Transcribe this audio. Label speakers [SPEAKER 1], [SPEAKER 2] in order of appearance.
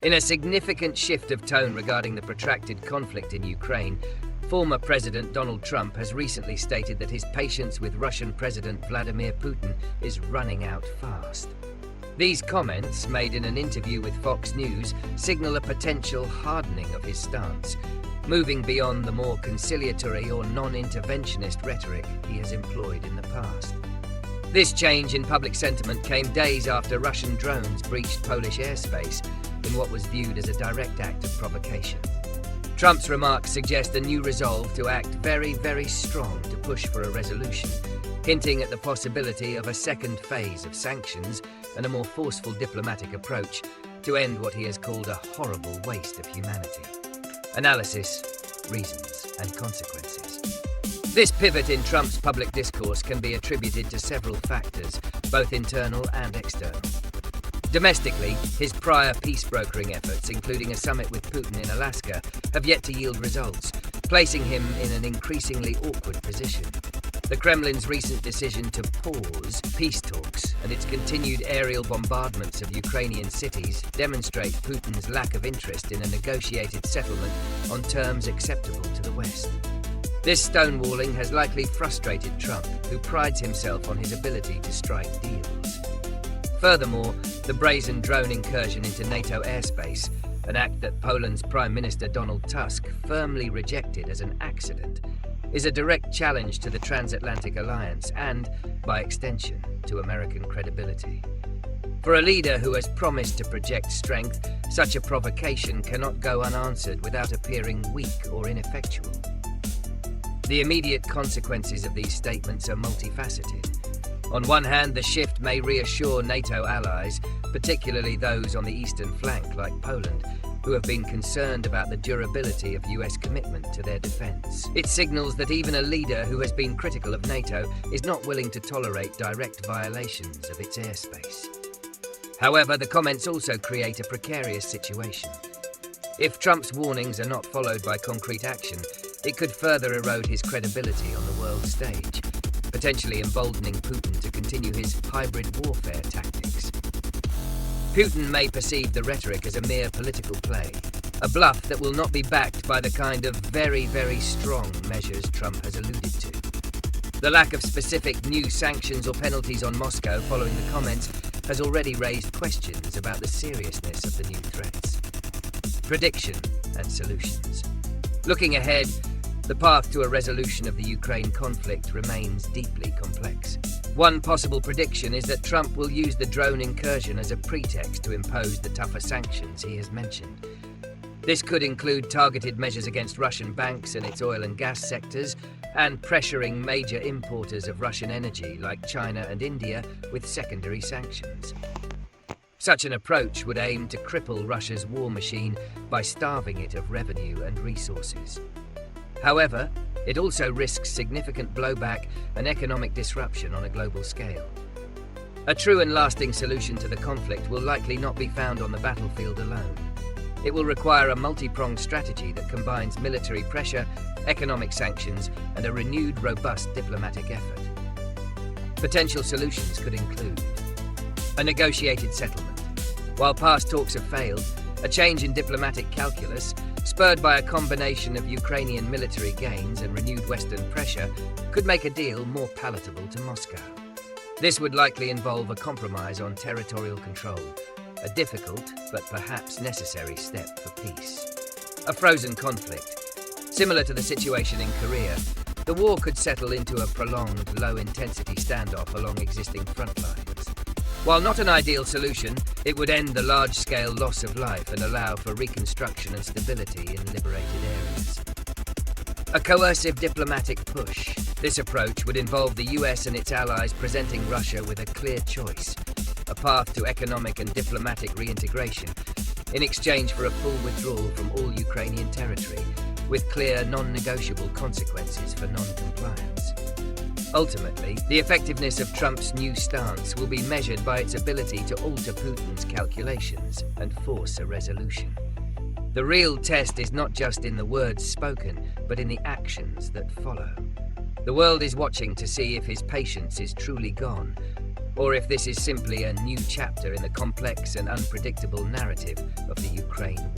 [SPEAKER 1] In a significant shift of tone regarding the protracted conflict in Ukraine, former President Donald Trump has recently stated that his patience with Russian President Vladimir Putin is running out fast. These comments, made in an interview with Fox News, signal a potential hardening of his stance, moving beyond the more conciliatory or non-interventionist rhetoric he has employed in the past. This change in public sentiment came days after Russian drones breached Polish airspace in what was viewed as a direct act of provocation. Trump's remarks suggest a new resolve to act very, very strong to push for a resolution, hinting at the possibility of a second phase of sanctions and a more forceful diplomatic approach to end what he has called a horrible waste of humanity. Analysis, reasons, and consequences. This pivot in Trump's public discourse can be attributed to several factors, both internal and external. Domestically, his prior peace-brokering efforts, including a summit with Putin in Alaska, have yet to yield results, placing him in an increasingly awkward position. The Kremlin's recent decision to pause peace talks and its continued aerial bombardments of Ukrainian cities demonstrate Putin's lack of interest in a negotiated settlement on terms acceptable to the West. This stonewalling has likely frustrated Trump, who prides himself on his ability to strike deals. Furthermore, the brazen drone incursion into NATO airspace, an act that Poland's Prime Minister Donald Tusk firmly rejected as an accident, is a direct challenge to the transatlantic alliance and, by extension, to American credibility. For a leader who has promised to project strength, such a provocation cannot go unanswered without appearing weak or ineffectual. The immediate consequences of these statements are multifaceted. On one hand, the shift may reassure NATO allies, particularly those on the eastern flank like Poland, who have been concerned about the durability of US commitment to their defense. It signals that even a leader who has been critical of NATO is not willing to tolerate direct violations of its airspace. However, the comments also create a precarious situation. If Trump's warnings are not followed by concrete action, it could further erode his credibility on the world stage, potentially emboldening Putin to continue his hybrid warfare tactics. Putin may perceive the rhetoric as a mere political play, a bluff that will not be backed by the kind of very, very strong measures Trump has alluded to. The lack of specific new sanctions or penalties on Moscow following the comments has already raised questions about the seriousness of the new threats. Prediction and solutions. Looking ahead, the path to a resolution of the Ukraine conflict remains deeply complex. One possible prediction is that Trump will use the drone incursion as a pretext to impose the tougher sanctions he has mentioned. This could include targeted measures against Russian banks and its oil and gas sectors, and pressuring major importers of Russian energy like China and India with secondary sanctions. Such an approach would aim to cripple Russia's war machine by starving it of revenue and resources. However, it also risks significant blowback and economic disruption on a global scale. A true and lasting solution to the conflict will likely not be found on the battlefield alone. It will require a multi-pronged strategy that combines military pressure, economic sanctions, and a renewed, robust diplomatic effort. Potential solutions could include a negotiated settlement. While past talks have failed, a change in diplomatic calculus, spurred by a combination of Ukrainian military gains and renewed Western pressure, could make a deal more palatable to Moscow. This would likely involve a compromise on territorial control, a difficult but perhaps necessary step for peace. A frozen conflict. Similar to the situation in Korea, the war could settle into a prolonged, low-intensity standoff along existing front lines. While not an ideal solution, it would end the large-scale loss of life and allow for reconstruction and stability in liberated areas. A coercive diplomatic push. This approach would involve the US and its allies presenting Russia with a clear choice, a path to economic and diplomatic reintegration, in exchange for a full withdrawal from all Ukrainian territory, with clear, non-negotiable consequences for non-compliance. Ultimately, the effectiveness of Trump's new stance will be measured by its ability to alter Putin's calculations and force a resolution. The real test is not just in the words spoken, but in the actions that follow. The world is watching to see if his patience is truly gone, or if this is simply a new chapter in the complex and unpredictable narrative of the Ukraine